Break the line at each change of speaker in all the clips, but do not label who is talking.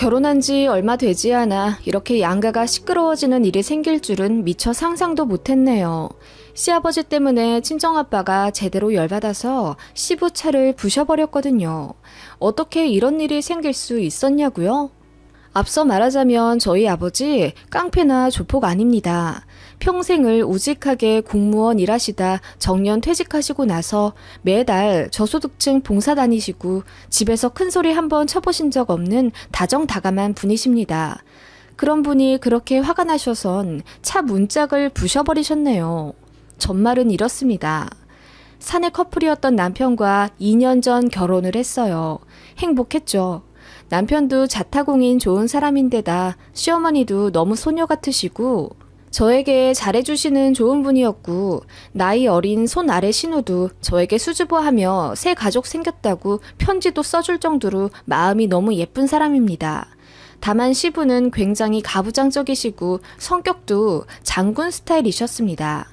결혼한 지 얼마 되지 않아 이렇게 양가가 시끄러워지는 일이 생길 줄은 미처 상상도 못했네요. 시아버지 때문에 친정아빠가 제대로 열받아서 시부차를 부셔버렸거든요. 어떻게 이런 일이 생길 수 있었냐고요? 앞서 말하자면 저희 아버지 깡패나 조폭 아닙니다. 평생을 우직하게 공무원 일하시다 정년 퇴직하시고 나서 매달 저소득층 봉사 다니시고 집에서 큰소리 한번 쳐보신 적 없는 다정다감한 분이십니다. 그런 분이 그렇게 화가 나셔선 차 문짝을 부셔버리셨네요. 전말은 이렇습니다. 사내 커플이었던 남편과 2년 전 결혼을 했어요. 행복했죠. 남편도 자타공인 좋은 사람인데다 시어머니도 너무 소녀 같으시고 저에게 잘해주시는 좋은 분이었고 나이 어린 손 아래 신우도 저에게 수줍어하며 새 가족 생겼다고 편지도 써줄 정도로 마음이 너무 예쁜 사람입니다. 다만 시부는 굉장히 가부장적이시고 성격도 장군 스타일이셨습니다.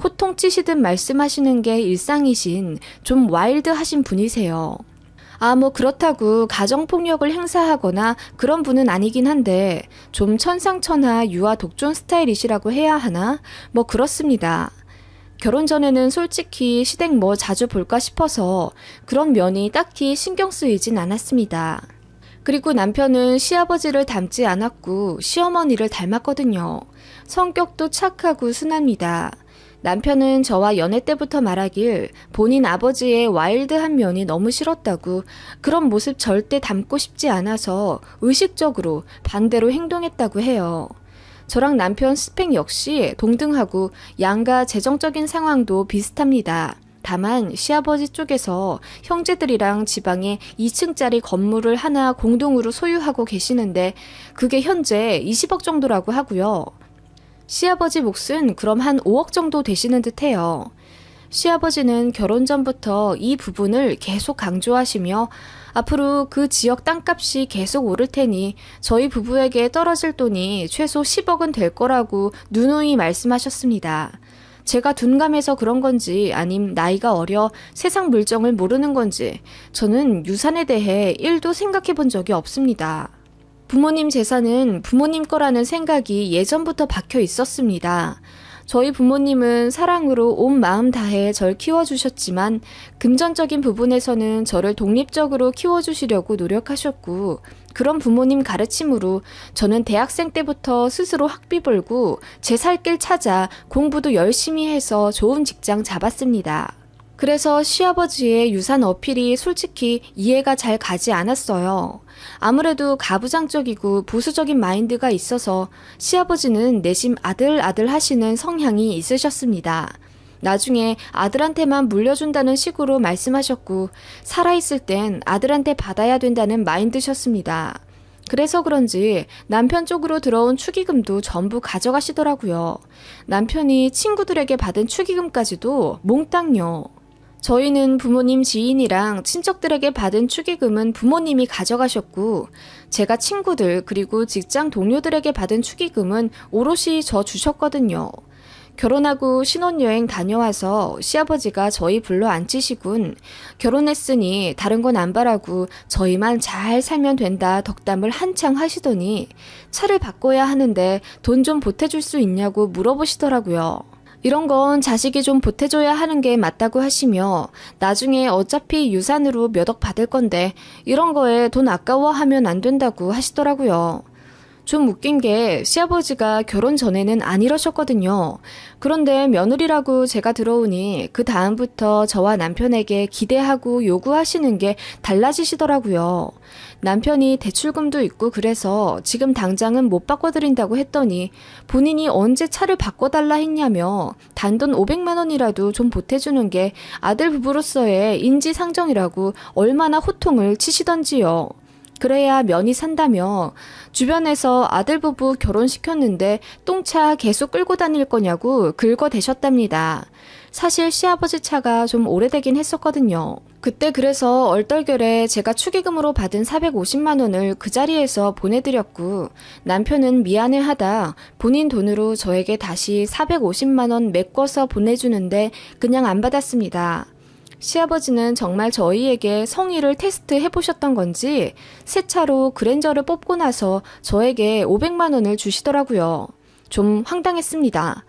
호통치시듯 말씀하시는 게 일상이신 좀 와일드하신 분이세요. 그렇다고 가정폭력을 행사하거나 그런 분은 아니긴 한데 좀 천상천하 유아 독존 스타일이시라고 해야 하나? 그렇습니다. 결혼 전에는 솔직히 시댁 자주 볼까 싶어서 그런 면이 딱히 신경 쓰이진 않았습니다. 그리고 남편은 시아버지를 닮지 않았고 시어머니를 닮았거든요. 성격도 착하고 순합니다. 남편은 저와 연애 때부터 말하길 본인 아버지의 와일드한 면이 너무 싫었다고 그런 모습 절대 닮고 싶지 않아서 의식적으로 반대로 행동했다고 해요. 저랑 남편 스펙 역시 동등하고 양가 재정적인 상황도 비슷합니다. 다만 시아버지 쪽에서 형제들이랑 지방에 2층짜리 건물을 하나 공동으로 소유하고 계시는데 그게 현재 20억 정도라고 하고요. 시아버지 몫은 그럼 한 5억 정도 되시는 듯해요. 시아버지는 결혼 전부터 이 부분을 계속 강조하시며 앞으로 그 지역 땅값이 계속 오를 테니 저희 부부에게 떨어질 돈이 최소 10억은 될 거라고 누누이 말씀하셨습니다. 제가 둔감해서 그런 건지 아님 나이가 어려 세상 물정을 모르는 건지 저는 유산에 대해 1도 생각해 본 적이 없습니다. 부모님 재산은 부모님 거라는 생각이 예전부터 박혀 있었습니다. 저희 부모님은 사랑으로 온 마음 다해 절 키워주셨지만 금전적인 부분에서는 저를 독립적으로 키워주시려고 노력하셨고 그런 부모님 가르침으로 저는 대학생 때부터 스스로 학비 벌고 제 살 길 찾아 공부도 열심히 해서 좋은 직장 잡았습니다. 그래서 시아버지의 유산 어필이 솔직히 이해가 잘 가지 않았어요. 아무래도 가부장적이고 보수적인 마인드가 있어서 시아버지는 내심 아들 하시는 성향이 있으셨습니다. 나중에 아들한테만 물려준다는 식으로 말씀하셨고 살아있을 땐 아들한테 받아야 된다는 마인드셨습니다. 그래서 그런지 남편 쪽으로 들어온 축의금도 전부 가져가시더라고요. 남편이 친구들에게 받은 축의금까지도 몽땅요. 저희는 부모님 지인이랑 친척들에게 받은 축의금은 부모님이 가져가셨고 제가 친구들 그리고 직장 동료들에게 받은 축의금은 오롯이 저 주셨거든요. 결혼하고 신혼여행 다녀와서 시아버지가 저희 불러 앉히시군 결혼했으니 다른 건 안 바라고 저희만 잘 살면 된다 덕담을 한창 하시더니 차를 바꿔야 하는데 돈 좀 보태줄 수 있냐고 물어보시더라고요. 이런 건 자식이 좀 보태줘야 하는 게 맞다고 하시며 나중에 어차피 유산으로 몇 억 받을 건데 이런 거에 돈 아까워하면 안 된다고 하시더라고요. 좀 웃긴 게 시아버지가 결혼 전에는 안 이러셨거든요. 그런데 며느리라고 제가 들어오니 그 다음부터 저와 남편에게 기대하고 요구하시는 게 달라지시더라고요. 남편이 대출금도 있고 그래서 지금 당장은 못 바꿔드린다고 했더니 본인이 언제 차를 바꿔달라 했냐며 단돈 500만 원이라도 좀 보태주는 게 아들 부부로서의 인지상정이라고 얼마나 호통을 치시던지요. 그래야 면이 산다며 주변에서 아들 부부 결혼시켰는데 똥차 계속 끌고 다닐 거냐고 긁어대셨답니다. 사실 시아버지 차가 좀 오래되긴 했었거든요. 그때 그래서 얼떨결에 제가 축의금으로 받은 450만 원을 그 자리에서 보내드렸고 남편은 미안해하다 본인 돈으로 저에게 다시 450만 원 메꿔서 보내주는데 그냥 안 받았습니다. 시아버지는 정말 저희에게 성의를 테스트해 보셨던 건지 새 차로 그랜저를 뽑고 나서 저에게 500만 원을 주시더라고요. 좀 황당했습니다.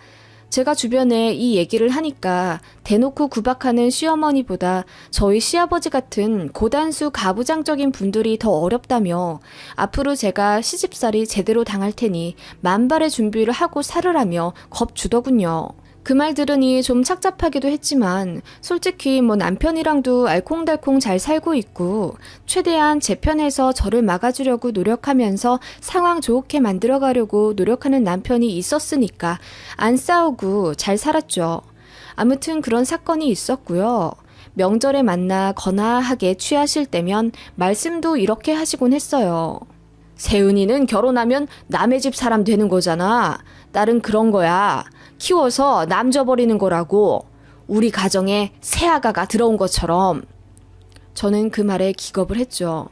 제가 주변에 이 얘기를 하니까 대놓고 구박하는 시어머니보다 저희 시아버지 같은 고단수 가부장적인 분들이 더 어렵다며 앞으로 제가 시집살이 제대로 당할 테니 만발의 준비를 하고 살으라며 겁주더군요. 그 말 들으니 좀 착잡하기도 했지만 솔직히 남편이랑도 알콩달콩 잘 살고 있고 최대한 제 편에서 저를 막아주려고 노력하면서 상황 좋게 만들어가려고 노력하는 남편이 있었으니까 안 싸우고 잘 살았죠. 아무튼 그런 사건이 있었고요. 명절에 만나 거나하게 취하실 때면 말씀도 이렇게 하시곤 했어요. 세은이는 결혼하면 남의 집 사람 되는 거잖아. 딸은 그런 거야. 키워서 남 줘버리는 거라고. 우리 가정에 새아가가 들어온 것처럼. 저는 그 말에 기겁을 했죠.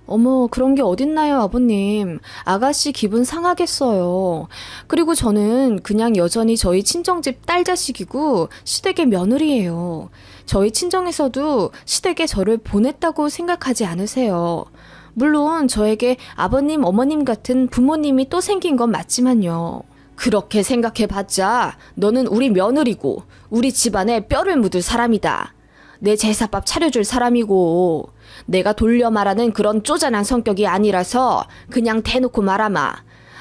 어머, 그런 게 어딨나요, 아버님. 아가씨 기분 상하겠어요. 그리고 저는 그냥 여전히 저희 친정집 딸 자식이고 시댁의 며느리예요. 저희 친정에서도 시댁에 저를 보냈다고 생각하지 않으세요. 물론 저에게 아버님, 어머님 같은 부모님이 또 생긴 건 맞지만요. 그렇게 생각해봤자 너는 우리 며느리고 우리 집안에 뼈를 묻을 사람이다. 내 제사밥 차려줄 사람이고 내가 돌려 말하는 그런 쪼잔한 성격이 아니라서 그냥 대놓고 말하마.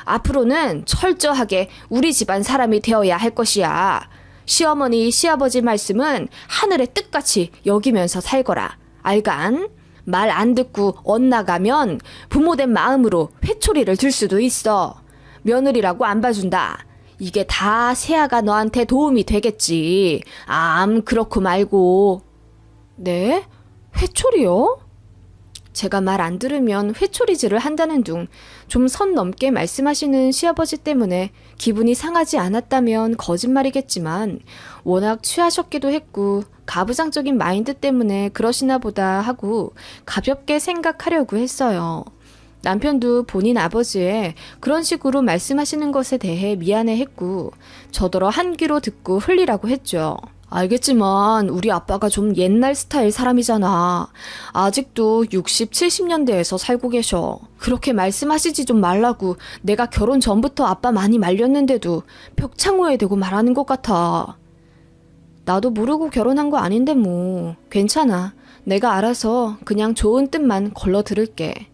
앞으로는 철저하게 우리 집안 사람이 되어야 할 것이야. 시어머니, 시아버지 말씀은 하늘의 뜻같이 여기면서 살거라. 알간? 말 안 듣고 엇나가면 부모된 마음으로 회초리를 들 수도 있어. 며느리라고 안 봐준다. 이게 다 새아가 너한테 도움이 되겠지. 그렇고 말고. 네? 회초리요? 제가 말 안 들으면 회초리질을 한다는 둥 좀 선 넘게 말씀하시는 시아버지 때문에 기분이 상하지 않았다면 거짓말이겠지만 워낙 취하셨기도 했고 가부장적인 마인드 때문에 그러시나 보다 하고 가볍게 생각하려고 했어요. 남편도 본인 아버지의 그런 식으로 말씀하시는 것에 대해 미안해했고 저더러 한 귀로 듣고 흘리라고 했죠. 알겠지만 우리 아빠가 좀 옛날 스타일 사람이잖아. 아직도 60, 70년대에서 살고 계셔. 그렇게 말씀하시지 좀 말라고 내가 결혼 전부터 아빠 많이 말렸는데도 벽창호에 대고 말하는 것 같아. 나도 모르고 결혼한 거 아닌데 뭐. 괜찮아. 내가 알아서 그냥 좋은 뜻만 걸러 들을게.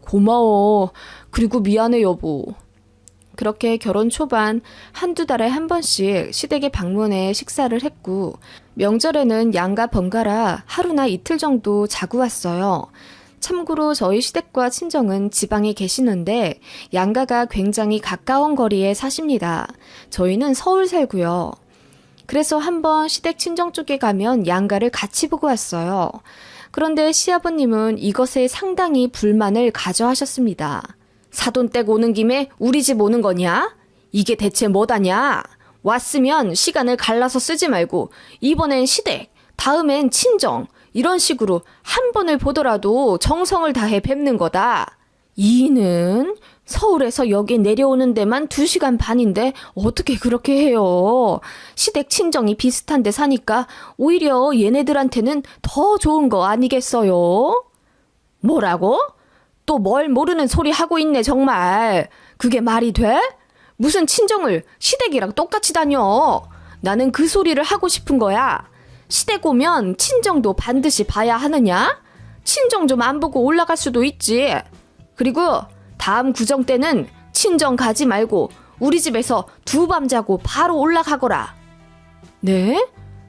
고마워. 그리고 미안해 여보. 그렇게 결혼 초반 한두 달에 한 번씩 시댁에 방문해 식사를 했고 명절에는 양가 번갈아 하루나 이틀 정도 자고 왔어요. 참고로 저희 시댁과 친정은 지방에 계시는데 양가가 굉장히 가까운 거리에 사십니다. 저희는 서울 살고요. 그래서 한번 시댁 친정 쪽에 가면 양가를 같이 보고 왔어요. 그런데 시아버님은 이것에 상당히 불만을 가져하셨습니다. 사돈 댁 오는 김에 우리 집 오는 거냐? 이게 대체 뭐다냐? 왔으면 시간을 갈라서 쓰지 말고 이번엔 시댁, 다음엔 친정 이런 식으로 한 번을 보더라도 정성을 다해 뵙는 거다. 이는 서울에서 여기 내려오는 데만 2시간 반인데 어떻게 그렇게 해요? 시댁 친정이 비슷한 데 사니까 오히려 얘네들한테는 더 좋은 거 아니겠어요? 뭐라고? 또 뭘 모르는 소리 하고 있네 정말. 그게 말이 돼? 무슨 친정을 시댁이랑 똑같이 다녀. 나는 그 소리를 하고 싶은 거야. 시댁 오면 친정도 반드시 봐야 하느냐? 친정 좀 안 보고 올라갈 수도 있지. 그리고 다음 구정 때는 친정 가지 말고 우리 집에서 2밤 자고 바로 올라가거라. 네?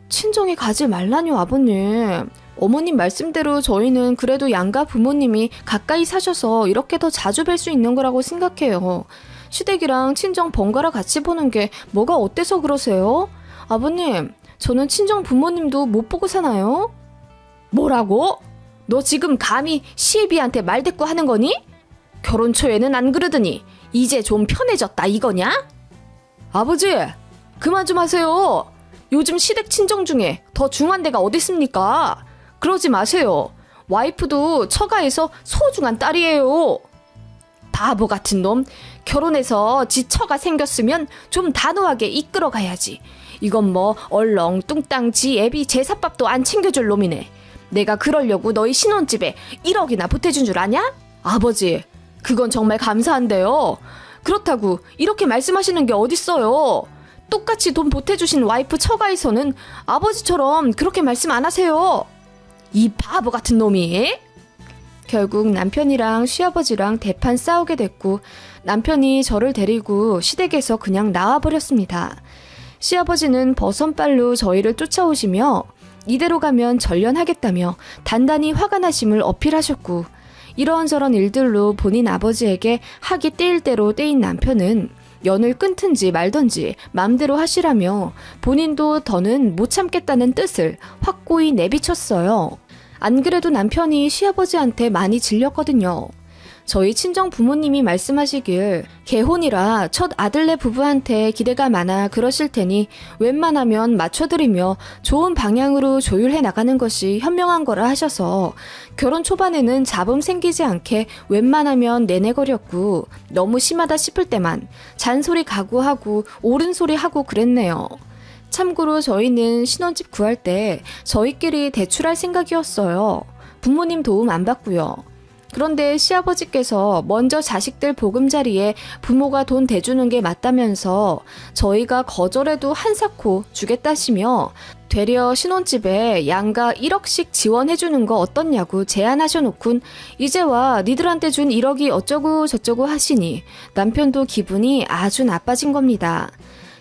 친정에 가지 말라뇨 아버님. 어머님 말씀대로 저희는 그래도 양가 부모님이 가까이 사셔서 이렇게 더 자주 뵐 수 있는 거라고 생각해요. 시댁이랑 친정 번갈아 같이 보는 게 뭐가 어때서 그러세요? 아버님, 저는 친정 부모님도 못 보고 사나요? 뭐라고? 너 지금 감히 시애비한테 말대꾸 하는 거니? 결혼 초에는 안 그러더니 이제 좀 편해졌다 이거냐? 아버지, 그만 좀 하세요. 요즘 시댁 친정 중에 더 중한 데가 어디 있습니까? 그러지 마세요. 와이프도 처가에서 소중한 딸이에요. 바보 같은 놈. 결혼해서 지 처가 생겼으면 좀 단호하게 이끌어 가야지. 이건 뭐 얼렁뚱땅 지 애비 제사밥도 안 챙겨줄 놈이네. 내가 그러려고 너희 신혼집에 1억이나 보태준 줄 아냐? 아버지, 그건 정말 감사한데요. 그렇다고 이렇게 말씀하시는 게 어딨어요. 똑같이 돈 보태주신 와이프 처가에서는 아버지처럼 그렇게 말씀 안 하세요. 이 바보 같은 놈이. 결국 남편이랑 시아버지랑 대판 싸우게 됐고 남편이 저를 데리고 시댁에서 그냥 나와버렸습니다. 시아버지는 버선발로 저희를 쫓아오시며 이대로 가면 전련하겠다며 단단히 화가 나심을 어필하셨고 이런저런 일들로 본인 아버지에게 학이 떼일 대로 떼인 남편은 연을 끊든지 말든지 맘대로 하시라며 본인도 더는 못 참겠다는 뜻을 확고히 내비쳤어요. 안 그래도 남편이 시아버지한테 많이 질렸거든요. 저희 친정 부모님이 말씀하시길 개혼이라 첫 아들네 부부한테 기대가 많아 그러실 테니 웬만하면 맞춰드리며 좋은 방향으로 조율해 나가는 것이 현명한 거라 하셔서 결혼 초반에는 잡음 생기지 않게 웬만하면 내내거렸고 너무 심하다 싶을 때만 잔소리 각오하고 옳은 소리 하고 그랬네요. 참고로 저희는 신혼집 구할 때 저희끼리 대출할 생각이었어요. 부모님 도움 안 받고요. 그런데 시아버지께서 먼저 자식들 보금자리에 부모가 돈 대주는 게 맞다면서 저희가 거절해도 한사코 주겠다시며 되려 신혼집에 양가 1억씩 지원해주는 거 어떻냐고 제안하셔놓군 이제와 니들한테 준 1억이 어쩌고 저쩌고 하시니 남편도 기분이 아주 나빠진 겁니다.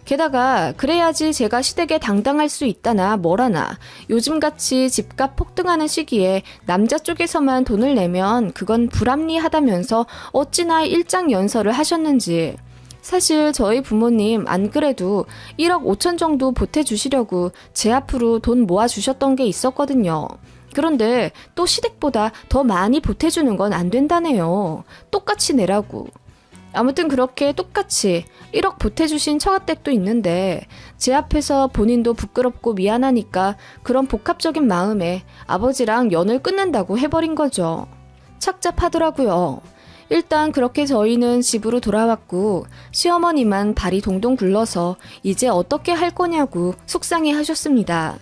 게다가 그래야지 제가 시댁에 당당할 수 있다나 뭐라나 요즘같이 집값 폭등하는 시기에 남자 쪽에서만 돈을 내면 그건 불합리하다면서 어찌나 일장연설을 하셨는지. 사실 저희 부모님 안 그래도 1억 5천 정도 보태주시려고 제 앞으로 돈 모아주셨던 게 있었거든요. 그런데 또 시댁보다 더 많이 보태주는 건 안 된다네요. 똑같이 내라고. 아무튼 그렇게 똑같이 1억 보태주신 처가댁도 있는데 제 앞에서 본인도 부끄럽고 미안하니까 그런 복합적인 마음에 아버지랑 연을 끊는다고 해버린 거죠. 착잡하더라고요. 일단 그렇게 저희는 집으로 돌아왔고 시어머니만 발이 동동 굴러서 이제 어떻게 할 거냐고 속상해 하셨습니다.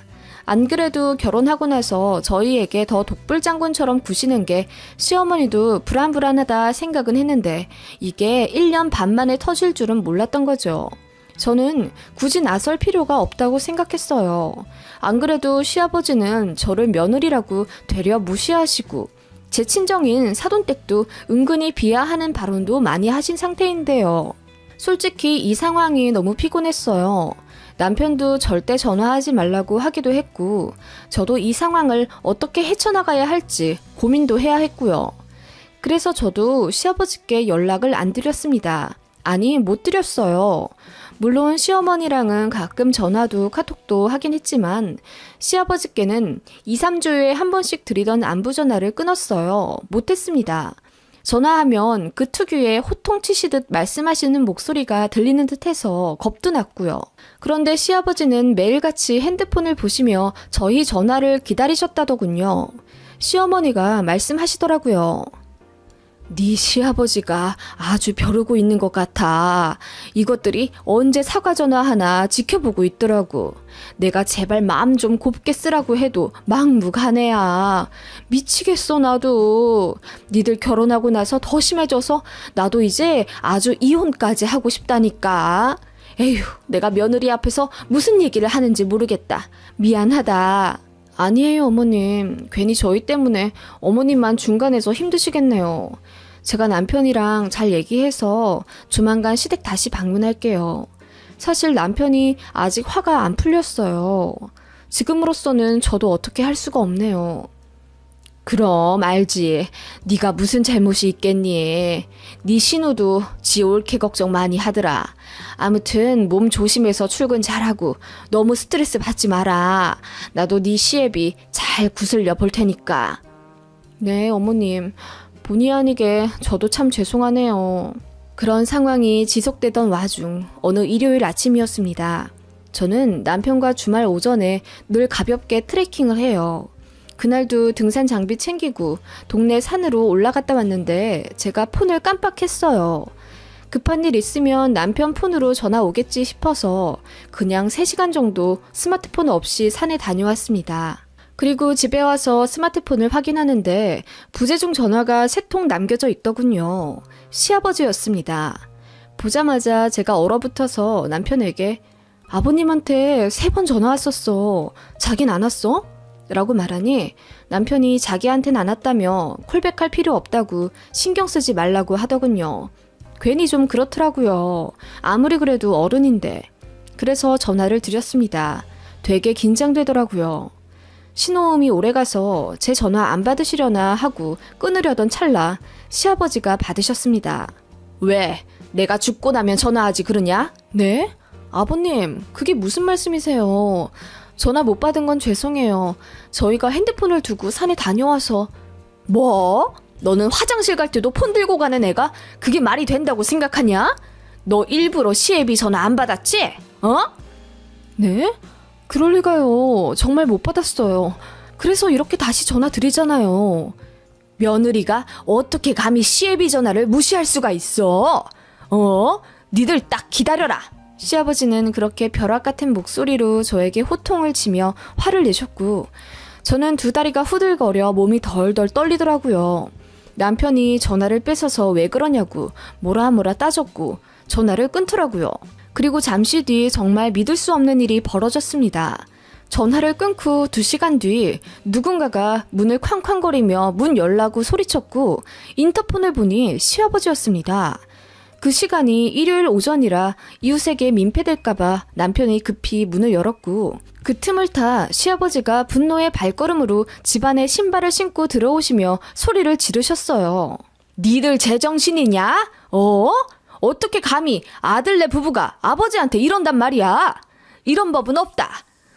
안 그래도 결혼하고 나서 저희에게 더 독불장군처럼 구시는 게 시어머니도 불안불안하다 생각은 했는데 이게 1년 반 만에 터질 줄은 몰랐던 거죠. 저는 굳이 나설 필요가 없다고 생각했어요. 안 그래도 시아버지는 저를 며느리라고 되려 무시하시고 제 친정인 사돈댁도 은근히 비하하는 발언도 많이 하신 상태인데요. 솔직히 이 상황이 너무 피곤했어요. 남편도 절대 전화하지 말라고 하기도 했고 저도 이 상황을 어떻게 헤쳐나가야 할지 고민도 해야 했고요. 그래서 저도 시아버지께 연락을 안 드렸습니다. 아니, 못 드렸어요. 물론 시어머니랑은 가끔 전화도 카톡도 하긴 했지만 시아버지께는 2, 3주에 한 번씩 드리던 안부 전화를 끊었어요. 못했습니다. 전화하면 그 특유의 호통치시듯 말씀하시는 목소리가 들리는 듯해서 겁도 났고요. 그런데 시아버지는 매일같이 핸드폰을 보시며 저희 전화를 기다리셨다더군요. 시어머니가 말씀하시더라고요. 네 시아버지가 아주 벼르고 있는 것 같아. 이것들이 언제 사과 전화하나 지켜보고 있더라고. 내가 제발 마음 좀 곱게 쓰라고 해도 막무가내야. 미치겠어 나도. 니들 결혼하고 나서 더 심해져서 나도 이제 아주 이혼까지 하고 싶다니까. 에휴, 내가 며느리 앞에서 무슨 얘기를 하는지 모르겠다. 미안하다. 아니에요, 어머님. 괜히 저희 때문에 어머님만 중간에서 힘드시겠네요. 제가 남편이랑 잘 얘기해서 조만간 시댁 다시 방문할게요. 사실 남편이 아직 화가 안 풀렸어요. 지금으로서는 저도 어떻게 할 수가 없네요. 그럼 알지. 네가 무슨 잘못이 있겠니. 네 신우도 지 옳게 걱정 많이 하더라. 아무튼 몸 조심해서 출근 잘하고 너무 스트레스 받지 마라. 나도 네 시애비 잘 구슬려 볼 테니까. 네, 어머님. 본의 아니게 저도 참 죄송하네요. 그런 상황이 지속되던 와중 어느 일요일 아침이었습니다. 저는 남편과 주말 오전에 늘 가볍게 트레킹을 해요. 그날도 등산 장비 챙기고 동네 산으로 올라갔다 왔는데 제가 폰을 깜빡했어요. 급한 일 있으면 남편 폰으로 전화 오겠지 싶어서 그냥 3시간 정도 스마트폰 없이 산에 다녀왔습니다. 그리고 집에 와서 스마트폰을 확인하는데 부재중 전화가 3통 남겨져 있더군요. 시아버지였습니다. 보자마자 제가 얼어붙어서 남편에게 아버님한테 3번 전화 왔었어. 자긴 안 왔어? 라고 말하니 남편이 자기한텐 안 왔다며 콜백할 필요 없다고 신경 쓰지 말라고 하더군요. 괜히 좀 그렇더라고요. 아무리 그래도 어른인데. 그래서 전화를 드렸습니다. 되게 긴장되더라고요. 신호음이 오래가서 제 전화 안 받으시려나 하고 끊으려던 찰나 시아버지가 받으셨습니다. 왜? 내가 죽고 나면 전화하지 그러냐? 네? 아버님, 그게 무슨 말씀이세요? 전화 못 받은 건 죄송해요. 저희가 핸드폰을 두고 산에 다녀와서. 뭐? 너는 화장실 갈 때도 폰 들고 가는 애가 그게 말이 된다고 생각하냐? 너 일부러 시애비 전화 안 받았지? 어? 네? 그럴 리가요. 정말 못 받았어요. 그래서 이렇게 다시 전화 드리잖아요. 며느리가 어떻게 감히 시애비 전화를 무시할 수가 있어? 니들 딱 기다려라. 시아버지는 그렇게 벼락 같은 목소리로 저에게 호통을 치며 화를 내셨고 저는 두 다리가 후들거려 몸이 덜덜 떨리더라고요. 남편이 전화를 뺏어서 왜 그러냐고 뭐라 따졌고 전화를 끊더라고요. 그리고 잠시 뒤 정말 믿을 수 없는 일이 벌어졌습니다. 전화를 끊고 2시간 뒤 누군가가 문을 쾅쾅거리며 문 열라고 소리쳤고 인터폰을 보니 시아버지였습니다. 그 시간이 일요일 오전이라 이웃에게 민폐될까봐 남편이 급히 문을 열었고 그 틈을 타 시아버지가 분노의 발걸음으로 집안에 신발을 신고 들어오시며 소리를 지르셨어요. 니들 제정신이냐? 어떻게 감히 아들네 부부가 아버지한테 이런단 말이야? 이런 법은 없다.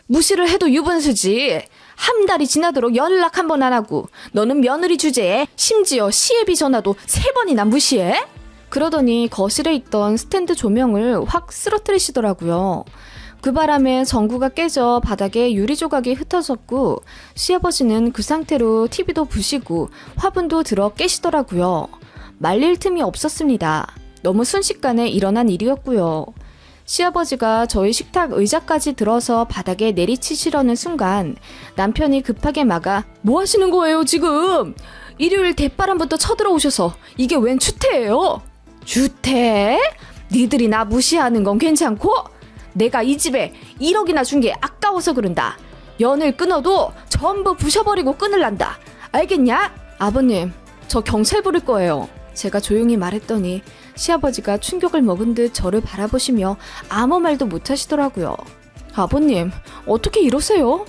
무시를 해도 유분수지. 한 달이 지나도록 연락 한 번 안 하고 너는 며느리 주제에 심지어 시애비 전화도 3번이나 무시해? 그러더니 거실에 있던 스탠드 조명을 확 쓰러뜨리시더라고요. 그 바람에 전구가 깨져 바닥에 유리 조각이 흩어졌고 시아버지는 그 상태로 TV도 부시고 화분도 들어 깨시더라고요. 말릴 틈이 없었습니다. 너무 순식간에 일어난 일이었고요. 시아버지가 저희 식탁 의자까지 들어서 바닥에 내리치시려는 순간 남편이 급하게 막아 뭐 하시는 거예요 지금? 일요일 대바람부터 쳐들어오셔서 이게 웬 추태예요? 주태? 니들이 나 무시하는 건 괜찮고 내가 이 집에 1억이나 준 게 아까워서 그런다. 연을 끊어도 전부 부셔버리고 끊을란다. 알겠냐? 아버님, 저 경찰 부를 거예요. 제가 조용히 말했더니 시아버지가 충격을 먹은 듯 저를 바라보시며 아무 말도 못하시더라고요. 아버님, 어떻게 이러세요?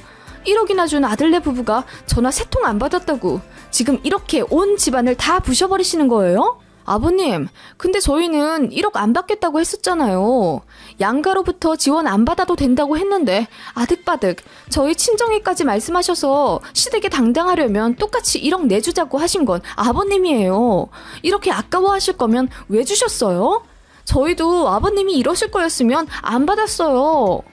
1억이나 준 아들네 부부가 전화 3통 안 받았다고 지금 이렇게 온 집안을 다 부셔버리시는 거예요? 아버님, 근데 저희는 1억 안 받겠다고 했었잖아요. 양가로부터 지원 안 받아도 된다고 했는데 아득바득 저희 친정에까지 말씀하셔서 시댁에 당당하려면 똑같이 1억 내주자고 하신 건 아버님이에요. 이렇게 아까워하실 거면 왜 주셨어요? 저희도 아버님이 이러실 거였으면 안 받았어요.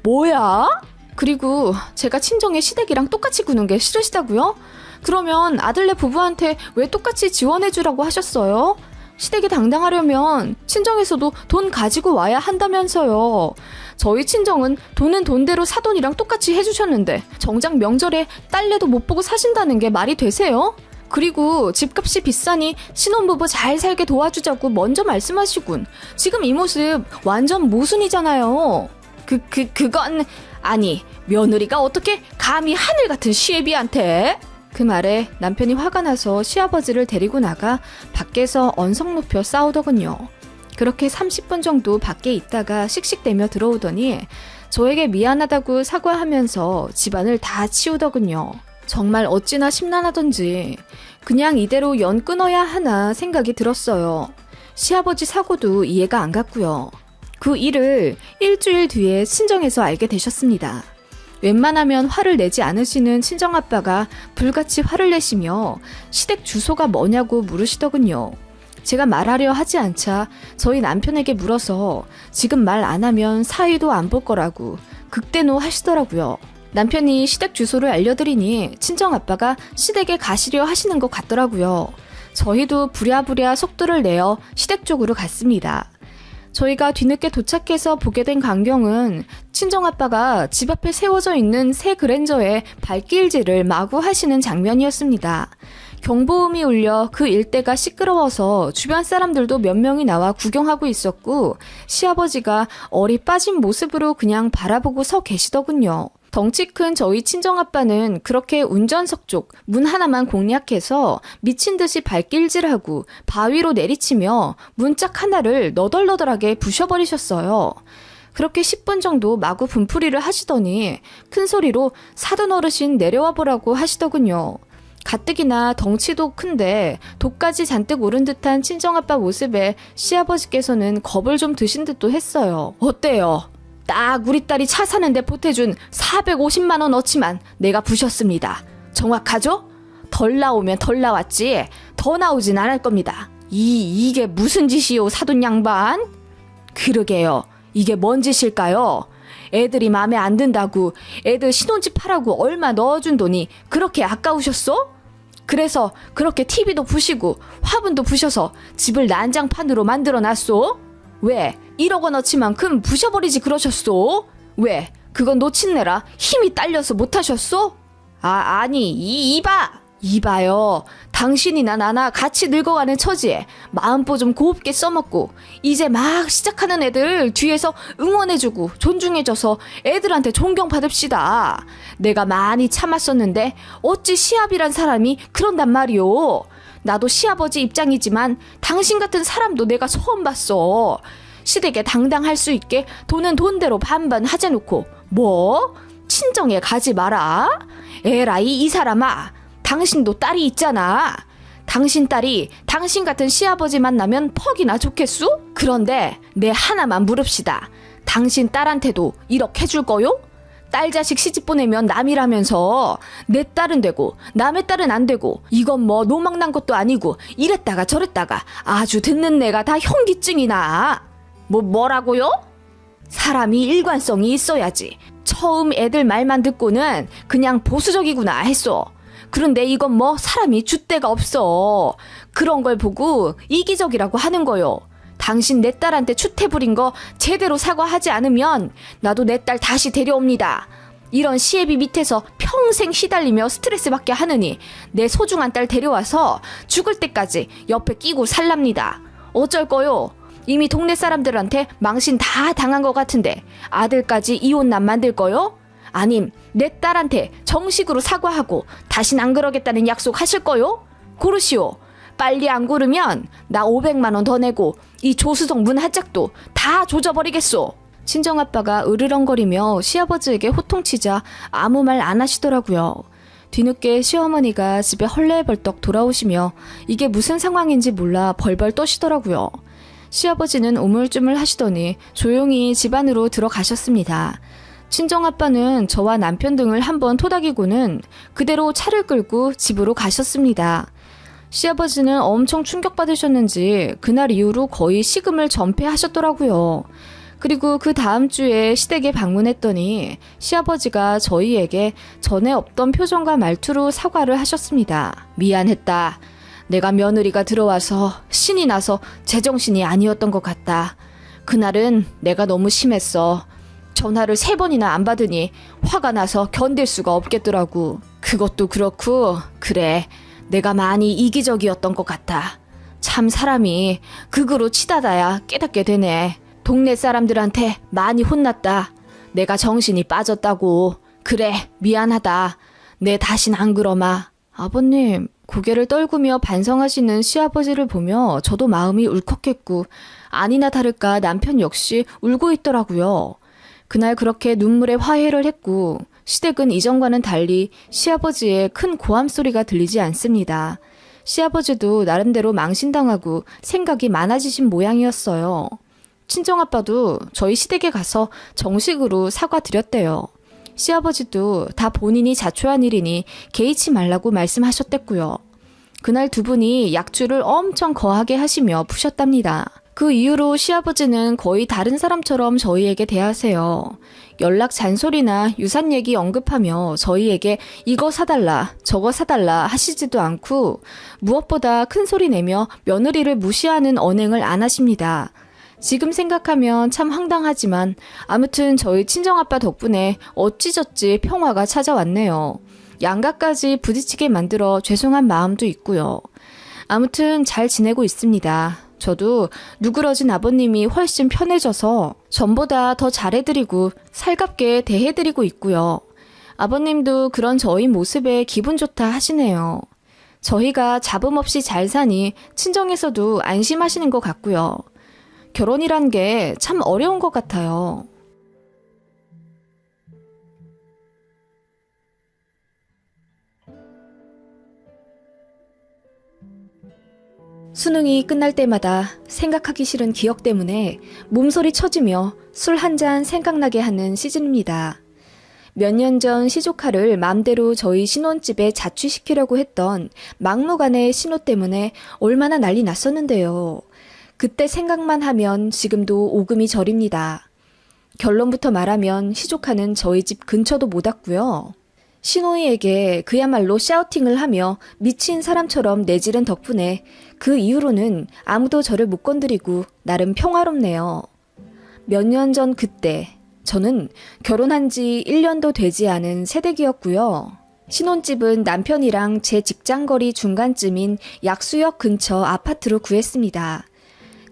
뭐야? 그리고 제가 친정에 시댁이랑 똑같이 구는 게 싫으시다고요? 그러면 아들네 부부한테 왜 똑같이 지원해주라고 하셨어요? 시댁이 당당하려면 친정에서도 돈 가지고 와야 한다면서요. 저희 친정은 돈은 돈대로 사돈이랑 똑같이 해주셨는데 정작 명절에 딸내도 못 보고 사신다는 게 말이 되세요? 그리고 집값이 비싸니 신혼부부 잘 살게 도와주자고 먼저 말씀하시군. 지금 이 모습 완전 모순이잖아요. 그건 아니 며느리가 어떻게 감히 하늘 같은 시애비한테? 그 말에 남편이 화가 나서 시아버지를 데리고 나가 밖에서 언성 높여 싸우더군요. 그렇게 30분 정도 밖에 있다가 씩씩대며 들어오더니 저에게 미안하다고 사과하면서 집안을 다 치우더군요. 정말 어찌나 심란하던지 그냥 이대로 연 끊어야 하나 생각이 들었어요. 시아버지 사고도 이해가 안 갔고요. 그 일을 일주일 뒤에 친정에서 알게 되셨습니다. 웬만하면 화를 내지 않으시는 친정아빠가 불같이 화를 내시며 시댁 주소가 뭐냐고 물으시더군요. 제가 말하려 하지 않자 저희 남편에게 물어서 지금 말 안 하면 사위도 안 볼 거라고 극대노 하시더라고요. 남편이 시댁 주소를 알려드리니 친정아빠가 시댁에 가시려 하시는 것 같더라고요. 저희도 부랴부랴 속도를 내어 시댁 쪽으로 갔습니다. 저희가 뒤늦게 도착해서 보게 된 광경은 친정아빠가 집 앞에 세워져 있는 새 그랜저에 발길질을 마구 하시는 장면이었습니다. 경보음이 울려 그 일대가 시끄러워서 주변 사람들도 몇 명이 나와 구경하고 있었고 시아버지가 얼이 빠진 모습으로 그냥 바라보고 서 계시더군요. 덩치 큰 저희 친정아빠는 그렇게 운전석 쪽 문 하나만 공략해서 미친 듯이 발길질하고 바위로 내리치며 문짝 하나를 너덜너덜하게 부셔버리셨어요. 그렇게 10분 정도 마구 분풀이를 하시더니 큰 소리로 사돈 어르신 내려와 보라고 하시더군요. 가뜩이나 덩치도 큰데 독까지 잔뜩 오른 듯한 친정아빠 모습에 시아버지께서는 겁을 좀 드신 듯도 했어요. 어때요? 딱 우리 딸이 차 사는데 보태준 450만 원어치만 내가 부셨습니다. 정확하죠? 덜 나오면 덜 나왔지 더 나오진 않을 겁니다. 이게 무슨 짓이요, 사돈 양반? 그러게요. 이게 뭔 짓일까요? 애들이 마음에 안 든다고 애들 신혼집 하라고 얼마 넣어준 돈이 그렇게 아까우셨어? 그래서 그렇게 TV도 부시고 화분도 부셔서 집을 난장판으로 만들어놨소? 왜? 1억 원어치만큼 부셔버리지 그러셨소? 왜? 그건 놓친내라 힘이 딸려서 못하셨소? 아니 이봐요. 당신이나 나나 같이 늙어가는 처지에 마음보 좀 곱게 써먹고 이제 막 시작하는 애들 뒤에서 응원해주고 존중해줘서 애들한테 존경받읍시다. 내가 많이 참았었는데 어찌 시아비란 사람이 그런단 말이오. 나도 시아버지 입장이지만 당신 같은 사람도 내가 처음 봤어. 시댁에 당당할 수 있게 돈은 돈대로 반반 하재놓고 뭐? 친정에 가지 마라? 에라이 이 사람아, 당신도 딸이 있잖아. 당신 딸이 당신 같은 시아버지 만나면 퍽이나 좋겠수? 그런데 내 하나만 물읍시다. 당신 딸한테도 이렇게 해줄 거요? 딸 자식 시집 보내면 남이라면서 내 딸은 되고 남의 딸은 안 되고 이건 뭐 노망난 것도 아니고 이랬다가 저랬다가 아주 듣는 내가 다 현기증이 나. 뭐라고요? 사람이 일관성이 있어야지. 처음 애들 말만 듣고는 그냥 보수적이구나 했어. 그런데 이건 뭐 사람이 줏대가 없어. 그런 걸 보고 이기적이라고 하는 거요. 당신 내 딸한테 추태 부린 거 제대로 사과하지 않으면 나도 내 딸 다시 데려옵니다. 이런 시애비 밑에서 평생 시달리며 스트레스 받게 하느니 내 소중한 딸 데려와서 죽을 때까지 옆에 끼고 살랍니다. 어쩔 거요? 이미 동네 사람들한테 망신 다 당한 것 같은데 아들까지 이혼남 만들 거요? 아님 내 딸한테 정식으로 사과하고 다신 안 그러겠다는 약속 하실 거요? 고르시오. 빨리 안 고르면 나 500만 원 더 내고 이 조수석 문 한짝도 다 조져버리겠소. 친정아빠가 으르렁거리며 시아버지에게 호통치자 아무 말 안 하시더라고요. 뒤늦게 시어머니가 집에 헐레벌떡 돌아오시며 이게 무슨 상황인지 몰라 벌벌 떠시더라고요. 시아버지는 우물쭈물 하시더니 조용히 집 안으로 들어가셨습니다. 친정아빠는 저와 남편 등을 한번 토닥이고는 그대로 차를 끌고 집으로 가셨습니다. 시아버지는 엄청 충격받으셨는지 그날 이후로 거의 식음을 전폐하셨더라고요. 그리고 그 다음 주에 시댁에 방문했더니 시아버지가 저희에게 전에 없던 표정과 말투로 사과를 하셨습니다. 미안했다. 내가 며느리가 들어와서 신이 나서 제정신이 아니었던 것 같다. 그날은 내가 너무 심했어. 전화를 3번이나 안 받으니 화가 나서 견딜 수가 없겠더라고. 그것도 그렇고 그래, 내가 많이 이기적이었던 것 같아. 참 사람이 극으로 치닫아야 깨닫게 되네. 동네 사람들한테 많이 혼났다. 내가 정신이 빠졌다고. 그래, 미안하다. 내 다신 안 그러마. 아버님, 고개를 떨구며 반성하시는 시아버지를 보며 저도 마음이 울컥했고 아니나 다를까 남편 역시 울고 있더라고요. 그날 그렇게 눈물에 화해를 했고 시댁은 이전과는 달리 시아버지의 큰 고함 소리가 들리지 않습니다. 시아버지도 나름대로 망신당하고 생각이 많아지신 모양이었어요. 친정아빠도 저희 시댁에 가서 정식으로 사과드렸대요. 시아버지도 다 본인이 자초한 일이니 개의치 말라고 말씀하셨댔고요. 그날 두 분이 약주를 엄청 거하게 하시며 푸셨답니다. 그 이후로 시아버지는 거의 다른 사람처럼 저희에게 대하세요. 연락 잔소리나 유산 얘기 언급하며 저희에게 이거 사달라, 저거 사달라 하시지도 않고 무엇보다 큰 소리 내며 며느리를 무시하는 언행을 안 하십니다. 지금 생각하면 참 황당하지만 아무튼 저희 친정아빠 덕분에 어찌저찌 평화가 찾아왔네요. 양가까지 부딪히게 만들어 죄송한 마음도 있고요. 아무튼 잘 지내고 있습니다. 저도 누그러진 아버님이 훨씬 편해져서 전보다 더 잘해드리고 살갑게 대해드리고 있고요. 아버님도 그런 저희 모습에 기분 좋다 하시네요. 저희가 잡음 없이 잘 사니 친정에서도 안심하시는 것 같고요. 결혼이란 게 참 어려운 것 같아요. 수능이 끝날 때마다 생각하기 싫은 기억 때문에 몸소리 쳐지며 술 한 잔 생각나게 하는 시즌입니다. 몇 년 전 시조카를 맘대로 저희 신혼집에 자취시키려고 했던 막무가내 신호 때문에 얼마나 난리 났었는데요. 그때 생각만 하면 지금도 오금이 저립니다. 결론부터 말하면 시조카는 저희 집 근처도 못 왔고요. 신호이에게 그야말로 샤우팅을 하며 미친 사람처럼 내지른 덕분에 그 이후로는 아무도 저를 못 건드리고 나름 평화롭네요. 몇 년 전 그때 저는 결혼한 지 1년도 되지 않은 새댁이었고요. 신혼집은 남편이랑 제 직장거리 중간쯤인 약수역 근처 아파트로 구했습니다.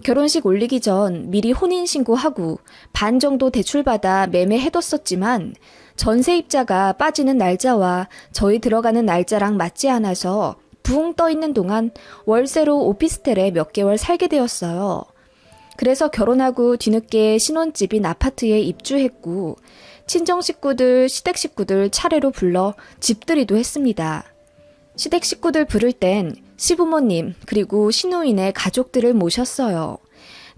결혼식 올리기 전 미리 혼인신고하고 반 정도 대출받아 매매해뒀었지만 전세입자가 빠지는 날짜와 저희 들어가는 날짜랑 맞지 않아서 붕 떠있는 동안 월세로 오피스텔에 몇 개월 살게 되었어요. 그래서 결혼하고 뒤늦게 신혼집인 아파트에 입주했고 친정 식구들, 시댁 식구들 차례로 불러 집들이도 했습니다. 시댁 식구들 부를 땐 시부모님 그리고 신우인의 가족들을 모셨어요.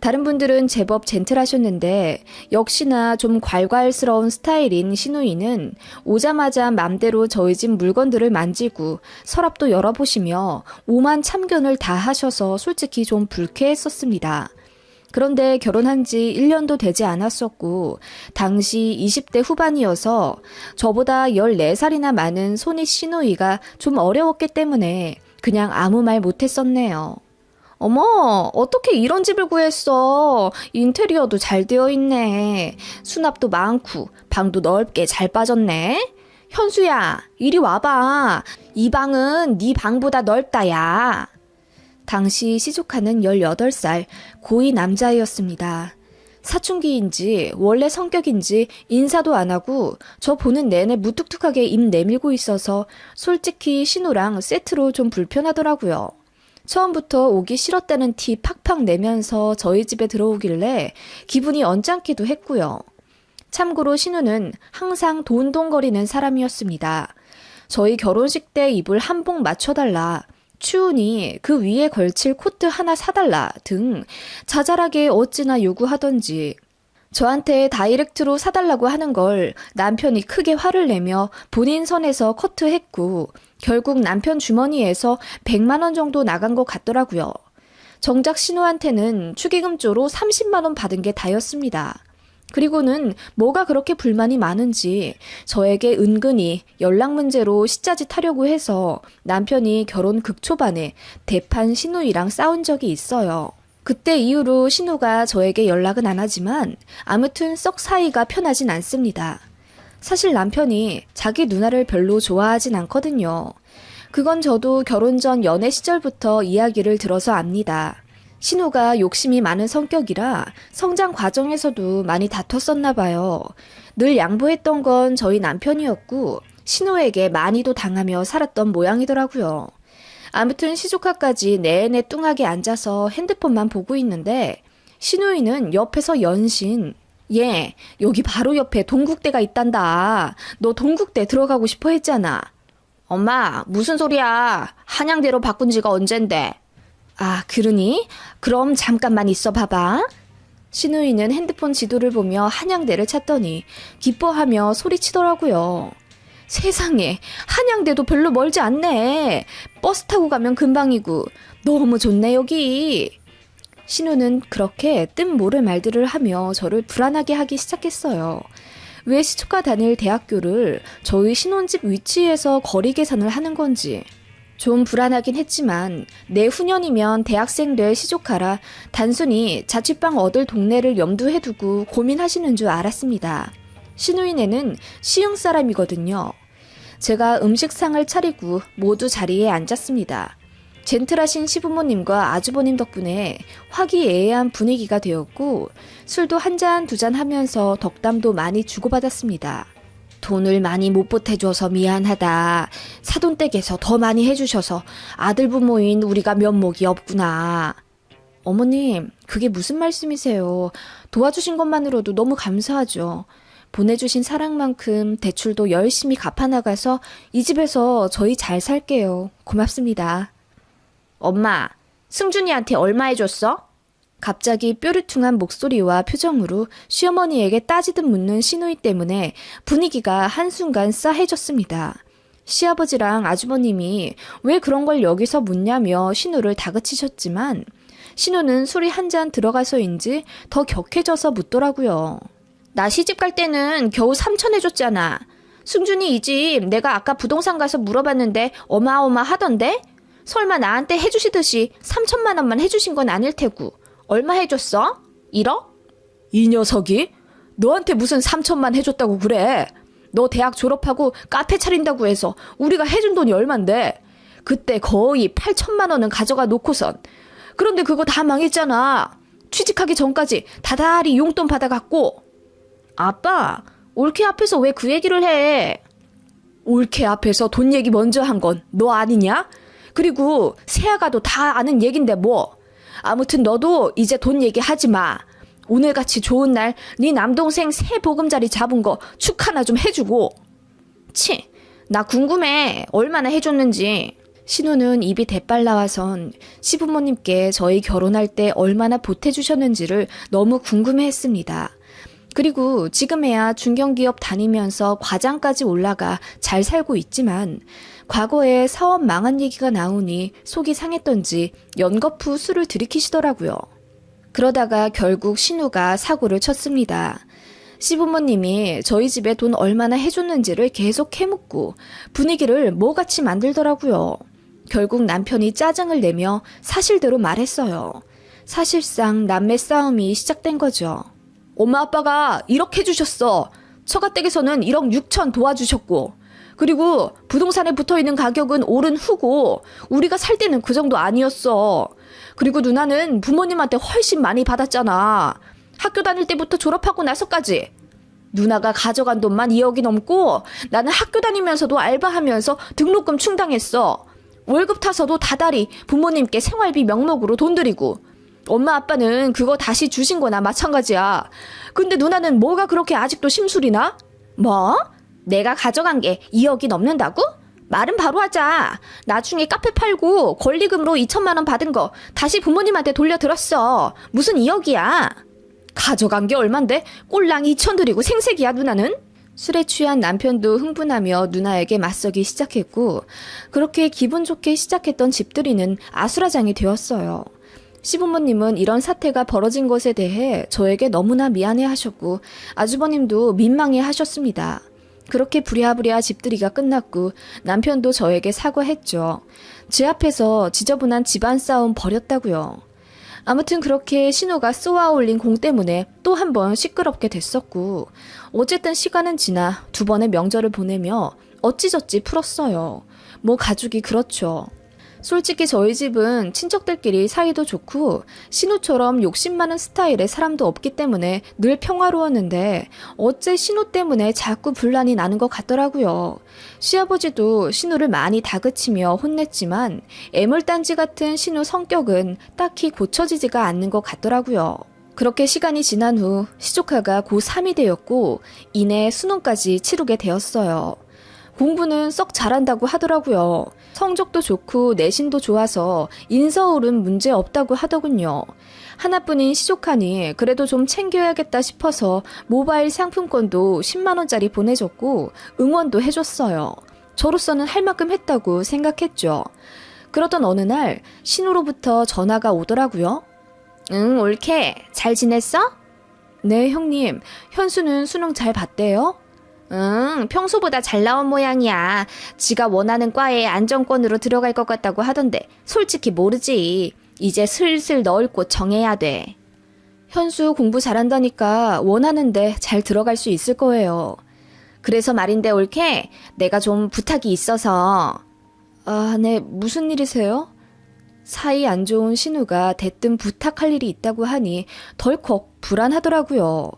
다른 분들은 제법 젠틀하셨는데 역시나 좀 괄괄스러운 스타일인 신우이는 오자마자 맘대로 저희 집 물건들을 만지고 서랍도 열어보시며 오만 참견을 다 하셔서 솔직히 좀 불쾌했었습니다. 그런데 결혼한 지 1년도 되지 않았었고 당시 20대 후반이어서 저보다 14살이나 많은 손이 신우이가 좀 어려웠기 때문에 그냥 아무 말 못했었네요. 어머, 어떻게 이런 집을 구했어? 인테리어도 잘 되어 있네. 수납도 많고 방도 넓게 잘 빠졌네. 현수야, 이리 와봐. 이 방은 네 방보다 넓다, 야. 당시 시조카는 18살 고이 남자애였습니다. 사춘기인지 원래 성격인지 인사도 안 하고 저 보는 내내 무뚝뚝하게 입 내밀고 있어서 솔직히 신우랑 세트로 좀 불편하더라고요. 처음부터 오기 싫었다는 티 팍팍 내면서 저희 집에 들어오길래 기분이 언짢기도 했고요. 참고로 신우는 항상 돈돈거리는 사람이었습니다. 저희 결혼식 때 입을 한복 맞춰달라, 추우니 그 위에 걸칠 코트 하나 사달라 등 자잘하게 어찌나 요구하던지 저한테 다이렉트로 사달라고 하는 걸 남편이 크게 화를 내며 본인 선에서 커트했고 결국 남편 주머니에서 100만 원 정도 나간 것 같더라고요. 정작 신우한테는 축의금조로 30만 원 받은 게 다였습니다. 그리고는 뭐가 그렇게 불만이 많은지 저에게 은근히 연락 문제로 시짜짓 하려고 해서 남편이 결혼 극초반에 대판 신우이랑 싸운 적이 있어요. 그때 이후로 신우가 저에게 연락은 안 하지만 아무튼 썩 사이가 편하진 않습니다. 사실 남편이 자기 누나를 별로 좋아하진 않거든요. 그건 저도 결혼 전 연애 시절부터 이야기를 들어서 압니다. 신우가 욕심이 많은 성격이라 성장 과정에서도 많이 다퉜었나 봐요. 늘 양보했던 건 저희 남편이었고 신우에게 많이도 당하며 살았던 모양이더라고요. 아무튼 시조카까지 내내 뚱하게 앉아서 핸드폰만 보고 있는데 신우이는 옆에서 연신 얘 여기 바로 옆에 동국대가 있단다. 너 동국대 들어가고 싶어 했잖아. 엄마 무슨 소리야. 한양대로 바꾼 지가 언젠데. 아, 그러니? 그럼 잠깐만 있어 봐봐. 신우이는 핸드폰 지도를 보며 한양대를 찾더니 기뻐하며 소리치더라고요. 세상에, 한양대도 별로 멀지 않네. 버스 타고 가면 금방이고 너무 좋네 여기. 신우는 그렇게 뜬 모를 말들을 하며 저를 불안하게 하기 시작했어요. 왜 시초가 다닐 대학교를 저희 신혼집 위치에서 거리 계산을 하는 건지. 좀 불안하긴 했지만 내후년이면 대학생 될 시조카라 단순히 자취방 얻을 동네를 염두에 두고 고민하시는 줄 알았습니다. 신우이네는 시흥 사람이거든요. 제가 음식상을 차리고 모두 자리에 앉았습니다. 젠틀하신 시부모님과 아주버님 덕분에 화기애애한 분위기가 되었고 술도 한 잔 두 잔 하면서 덕담도 많이 주고받았습니다. 돈을 많이 못 보태줘서 미안하다. 사돈댁에서 더 많이 해주셔서 아들 부모인 우리가 면목이 없구나. 어머님, 그게 무슨 말씀이세요? 도와주신 것만으로도 너무 감사하죠. 보내주신 사랑만큼 대출도 열심히 갚아나가서 이 집에서 저희 잘 살게요. 고맙습니다. 엄마, 승준이한테 얼마 해줬어? 갑자기 뾰루퉁한 목소리와 표정으로 시어머니에게 따지듯 묻는 시누이 때문에 분위기가 한순간 싸해졌습니다. 시아버지랑 아주버님이 왜 그런 걸 여기서 묻냐며 신우를 다그치셨지만 신우는 술이 한 잔 들어가서인지 더 격해져서 묻더라고요. 나 시집갈 때는 겨우 3천 해줬잖아. 승준이 이 집 내가 아까 부동산 가서 물어봤는데 어마어마하던데? 설마 나한테 해주시듯이 3천만 원만 해주신 건 아닐 테고 얼마 해줬어? 1억? 이 녀석이? 너한테 무슨 3천만 해줬다고 그래? 너 대학 졸업하고 카페 차린다고 해서 우리가 해준 돈이 얼만데? 그때 거의 8천만 원은 가져가 놓고선. 그런데 그거 다 망했잖아. 취직하기 전까지 다달이 용돈 받아갔고. 아빠, 올케 앞에서 왜 그 얘기를 해? 올케 앞에서 돈 얘기 먼저 한 건 너 아니냐? 그리고 세아가도 다 아는 얘긴데 뭐. 아무튼 너도 이제 돈 얘기하지 마. 오늘같이 좋은 날 네 남동생 새 보금자리 잡은 거 축 하나 좀 해주고. 치, 나 궁금해. 얼마나 해줬는지. 신우는 입이 대빨 나와선 시부모님께 저희 결혼할 때 얼마나 보태주셨는지를 너무 궁금해했습니다. 그리고 지금에야 중견기업 다니면서 과장까지 올라가 잘 살고 있지만 과거에 사업 망한 얘기가 나오니 속이 상했던지 연거푸 술을 들이키시더라고요. 그러다가 결국 신우가 사고를 쳤습니다. 시부모님이 저희 집에 돈 얼마나 해줬는지를 계속 캐묻고 분위기를 뭐같이 만들더라고요. 결국 남편이 짜증을 내며 사실대로 말했어요. 사실상 남매 싸움이 시작된 거죠. 엄마 아빠가 1억 해주셨어. 처가댁에서는 1억 6천 도와주셨고 그리고 부동산에 붙어있는 가격은 오른 후고 우리가 살 때는 그 정도 아니었어. 그리고 누나는 부모님한테 훨씬 많이 받았잖아. 학교 다닐 때부터 졸업하고 나서까지. 누나가 가져간 돈만 2억이 넘고 나는 학교 다니면서도 알바하면서 등록금 충당했어. 월급 타서도 다달이 부모님께 생활비 명목으로 돈 드리고 엄마 아빠는 그거 다시 주신 거나 마찬가지야. 근데 누나는 뭐가 그렇게 아직도 심술이나? 뭐? 내가 가져간 게 2억이 넘는다고? 말은 바로 하자. 나중에 카페 팔고 권리금으로 2천만 원 받은 거 다시 부모님한테 돌려들었어. 무슨 2억이야? 가져간 게 얼만데 꼴랑 2천 드리고 생색이야 누나는? 술에 취한 남편도 흥분하며 누나에게 맞서기 시작했고 그렇게 기분 좋게 시작했던 집들이는 아수라장이 되었어요. 시부모님은 이런 사태가 벌어진 것에 대해 저에게 너무나 미안해하셨고 아주버님도 민망해하셨습니다. 그렇게 부랴부랴 집들이가 끝났고 남편도 저에게 사과했죠. 제 앞에서 지저분한 집안 싸움 벌였다고요. 아무튼 그렇게 신우가 쏘아 올린 공 때문에 또 한 번 시끄럽게 됐었고 어쨌든 시간은 지나 2번의 명절을 보내며 어찌저찌 풀었어요. 뭐 가족이 그렇죠. 솔직히 저희 집은 친척들끼리 사이도 좋고 신우처럼 욕심 많은 스타일의 사람도 없기 때문에 늘 평화로웠는데 어째 신우 때문에 자꾸 분란이 나는 것 같더라고요. 시아버지도 신우를 많이 다그치며 혼냈지만 애물단지 같은 신우 성격은 딱히 고쳐지지가 않는 것 같더라고요. 그렇게 시간이 지난 후 시조카가 고3이 되었고 이내 수능까지 치르게 되었어요. 공부는 썩 잘한다고 하더라고요. 성적도 좋고 내신도 좋아서 인서울은 문제 없다고 하더군요. 하나뿐인 시조카니 그래도 좀 챙겨야겠다 싶어서 모바일 상품권도 10만 원짜리 보내줬고 응원도 해줬어요. 저로서는 할 만큼 했다고 생각했죠. 그러던 어느 날 신우로부터 전화가 오더라고요. 응, 옳게. 잘 지냈어? 네, 형님. 현수는 수능 잘 봤대요? 응, 평소보다 잘 나온 모양이야. 지가 원하는 과에 안정권으로 들어갈 것 같다고 하던데 솔직히 모르지. 이제 슬슬 넣을 곳 정해야 돼. 현수 공부 잘한다니까 원하는데 잘 들어갈 수 있을 거예요. 그래서 말인데 옳게 내가 좀 부탁이 있어서. 아, 네, 무슨 일이세요? 사이 안 좋은 신우가 대뜸 부탁할 일이 있다고 하니 덜컥 불안하더라고요.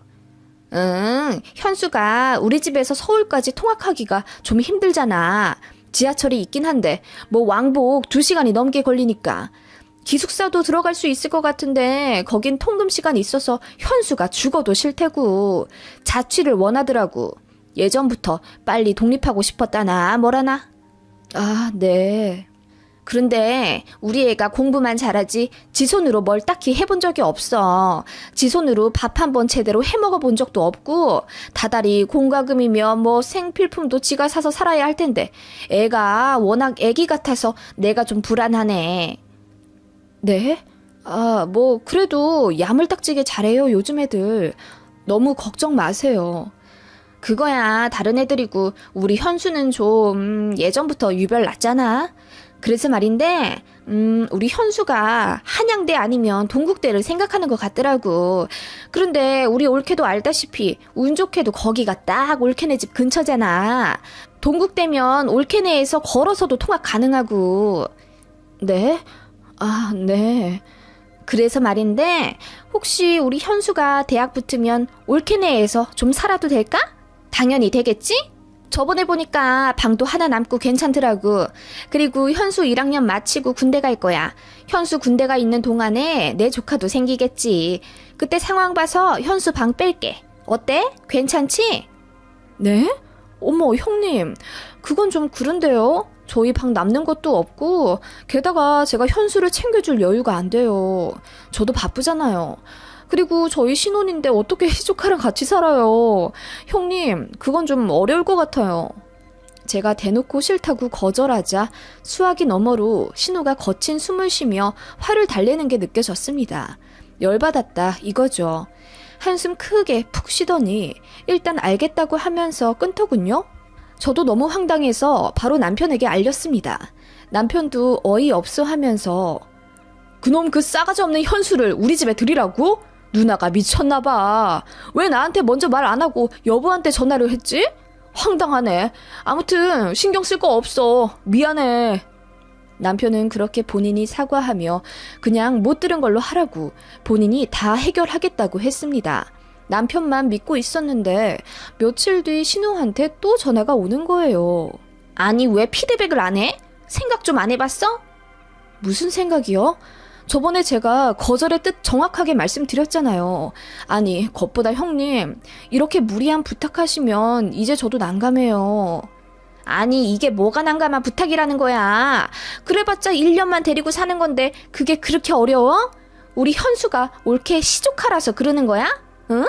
응, 현수가 우리 집에서 서울까지 통학하기가 좀 힘들잖아. 지하철이 있긴 한데 뭐 왕복 2시간이 넘게 걸리니까. 기숙사도 들어갈 수 있을 것 같은데 거긴 통금 시간이 있어서 현수가 죽어도 싫대고 자취를 원하더라고. 예전부터 빨리 독립하고 싶었다나 뭐라나. 아, 네. 그런데 우리 애가 공부만 잘하지 지 손으로 뭘 딱히 해본 적이 없어. 지 손으로 밥 한 번 제대로 해먹어 본 적도 없고 다달이 공과금이며 뭐 생필품도 지가 사서 살아야 할 텐데 애가 워낙 애기 같아서 내가 좀 불안하네. 네? 아, 뭐 그래도 야물딱지게 잘해요, 요즘 애들. 너무 걱정 마세요. 그거야 다른 애들이고 우리 현수는 좀 예전부터 유별 났잖아. 그래서 말인데 우리 현수가 한양대 아니면 동국대를 생각하는 것 같더라고. 그런데 우리 올케도 알다시피 운 좋게도 거기가 딱 올케네 집 근처잖아. 동국대면 올케네에서 걸어서도 통학 가능하고. 네? 아, 네. 그래서 말인데 혹시 우리 현수가 대학 붙으면 올케네에서 좀 살아도 될까? 당연히 되겠지? 저번에 보니까 방도 하나 남고 괜찮더라고. 그리고 현수 1학년 마치고 군대 갈 거야. 현수 군대가 있는 동안에 내 조카도 생기겠지. 그때 상황 봐서 현수 방 뺄게. 어때? 괜찮지? 네? 어머, 형님. 그건 좀 그런데요. 저희 방 남는 것도 없고 게다가 제가 현수를 챙겨줄 여유가 안 돼요. 저도 바쁘잖아요. 그리고 저희 신혼인데 어떻게 희조카랑 같이 살아요. 형님, 그건 좀 어려울 것 같아요. 제가 대놓고 싫다고 거절하자 수화기 너머로 신우가 거친 숨을 쉬며 화를 달래는 게 느껴졌습니다. 열받았다 이거죠. 한숨 크게 푹 쉬더니 일단 알겠다고 하면서 끊더군요. 저도 너무 황당해서 바로 남편에게 알렸습니다. 남편도 어이없어 하면서 그놈 그 싸가지 없는 현수를 우리 집에 들이라고? 누나가 미쳤나봐. 왜 나한테 먼저 말 안 하고 여보한테 전화를 했지? 황당하네. 아무튼 신경 쓸 거 없어. 미안해. 남편은 그렇게 본인이 사과하며 그냥 못 들은 걸로 하라고 본인이 다 해결하겠다고 했습니다. 남편만 믿고 있었는데 며칠 뒤 신우한테 또 전화가 오는 거예요. 아니 왜 피드백을 안 해? 생각 좀 안 해봤어? 무슨 생각이요? 저번에 제가 거절의 뜻 정확하게 말씀드렸잖아요. 아니 겉보다 형님 이렇게 무리한 부탁하시면 이제 저도 난감해요. 아니 이게 뭐가 난감한 부탁이라는 거야. 그래봤자 1년만 데리고 사는 건데 그게 그렇게 어려워? 우리 현수가 옳게 시조카라서 그러는 거야? 응?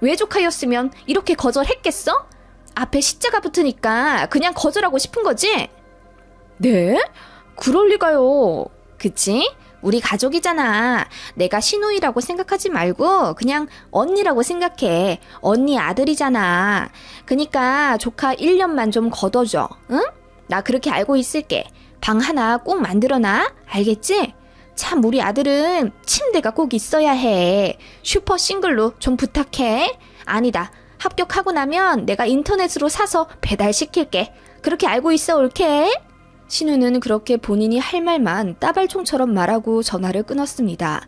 외조카였으면 이렇게 거절했겠어? 앞에 시자가 붙으니까 그냥 거절하고 싶은 거지? 네? 그럴 리가요. 그치? 우리 가족이잖아. 내가 시누이라고 생각하지 말고 그냥 언니라고 생각해. 언니 아들이잖아. 그니까 조카 1년만 좀 걷어줘. 응? 나 그렇게 알고 있을게. 방 하나 꼭 만들어놔. 알겠지? 참 우리 아들은 침대가 꼭 있어야 해. 슈퍼 싱글로 좀 부탁해. 아니다. 합격하고 나면 내가 인터넷으로 사서 배달시킬게. 그렇게 알고 있어 옳게? 신우는 그렇게 본인이 할 말만 따발총처럼 말하고 전화를 끊었습니다.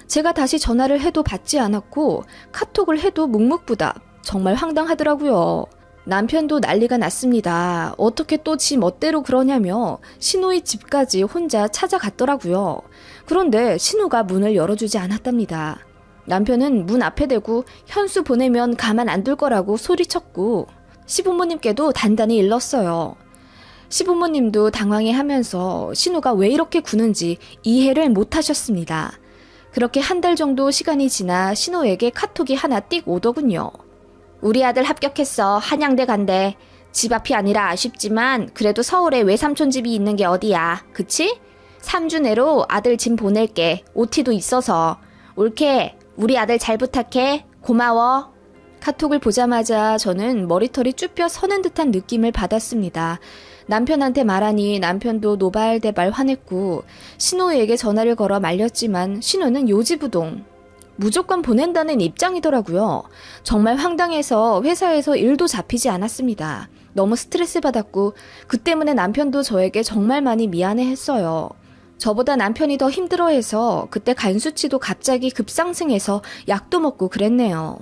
제가 다시 전화를 해도 받지 않았고 카톡을 해도 묵묵부답. 정말 황당하더라고요. 남편도 난리가 났습니다. 어떻게 또 지 멋대로 그러냐며 신우의 집까지 혼자 찾아갔더라고요. 그런데 신우가 문을 열어주지 않았답니다. 남편은 문 앞에 대고 현수 보내면 가만 안 둘 거라고 소리쳤고 시부모님께도 단단히 일렀어요. 시부모님도 당황해하면서 신우가 왜 이렇게 구는지 이해를 못하셨습니다. 그렇게 한 달 정도 시간이 지나 신우에게 카톡이 하나 띡 오더군요. 우리 아들 합격했어. 한양대 간대. 집 앞이 아니라 아쉽지만 그래도 서울에 외삼촌 집이 있는 게 어디야. 그치? 3주 내로 아들 짐 보낼게. OT도 있어서. 올케, 우리 아들 잘 부탁해. 고마워. 카톡을 보자마자 저는 머리털이 쭈뼛 서는 듯한 느낌을 받았습니다. 남편한테 말하니 남편도 노발대발 화냈고 신호에게 전화를 걸어 말렸지만 신호는 요지부동. 무조건 보낸다는 입장이더라고요. 정말 황당해서 회사에서 일도 잡히지 않았습니다. 너무 스트레스 받았고 그 때문에 남편도 저에게 정말 많이 미안해했어요. 저보다 남편이 더 힘들어해서 그때 간 수치도 갑자기 급상승해서 약도 먹고 그랬네요.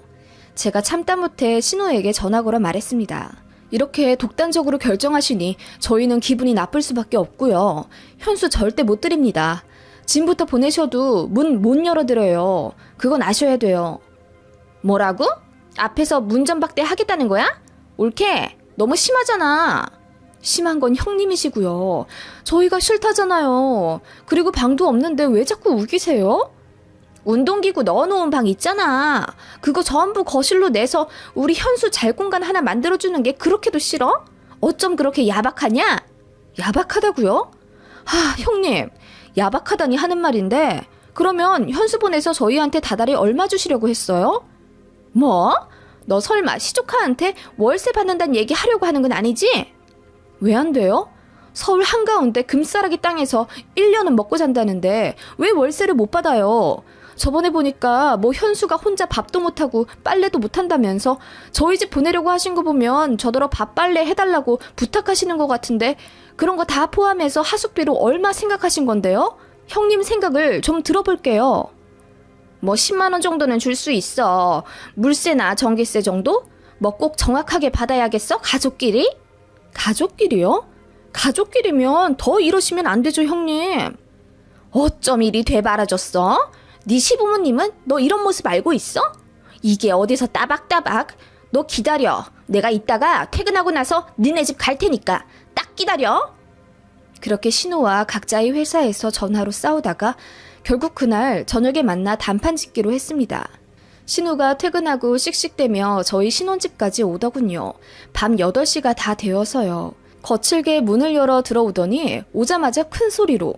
제가 참다 못해 신호에게 전화 걸어 말했습니다. 이렇게 독단적으로 결정하시니 저희는 기분이 나쁠 수밖에 없고요. 현수 절대 못 드립니다. 짐부터 보내셔도 문 못 열어드려요. 그건 아셔야 돼요. 뭐라고? 앞에서 문전박대 하겠다는 거야? 올케, 너무 심하잖아. 심한 건 형님이시고요. 저희가 싫다잖아요. 그리고 방도 없는데 왜 자꾸 우기세요? 운동기구 넣어놓은 방 있잖아. 그거 전부 거실로 내서 우리 현수 잘 공간 하나 만들어주는 게 그렇게도 싫어? 어쩜 그렇게 야박하냐? 야박하다고요? 형님, 야박하다니 하는 말인데 그러면 현수 보내서 저희한테 다달이 얼마 주시려고 했어요? 뭐? 너 설마 시조카한테 월세 받는다는 얘기 하려고 하는 건 아니지? 왜 안 돼요? 서울 한가운데 금싸라기 땅에서 1년은 먹고 산다는데 왜 월세를 못 받아요? 저번에 보니까 뭐 현수가 혼자 밥도 못하고 빨래도 못한다면서 저희 집 보내려고 하신 거 보면 저더러 밥 빨래 해달라고 부탁하시는 것 같은데 그런 거 다 포함해서 하숙비로 얼마 생각하신 건데요? 형님 생각을 좀 들어볼게요. 뭐 10만 원 정도는 줄 수 있어. 물세나 전기세 정도? 뭐 꼭 정확하게 받아야겠어? 가족끼리? 가족끼리요? 가족끼리면 더 이러시면 안 되죠, 형님. 어쩜 이리 되바라졌어? 네 시부모님은 너 이런 모습 알고 있어? 이게 어디서 따박따박? 너 기다려. 내가 이따가 퇴근하고 나서 니네 집 갈 테니까 딱 기다려. 그렇게 신호와 각자의 회사에서 전화로 싸우다가 결국 그날 저녁에 만나 단판 짓기로 했습니다. 신호가 퇴근하고 씩씩대며 저희 신혼집까지 오더군요. 밤 8시가 다 되어서요. 거칠게 문을 열어 들어오더니 오자마자 큰 소리로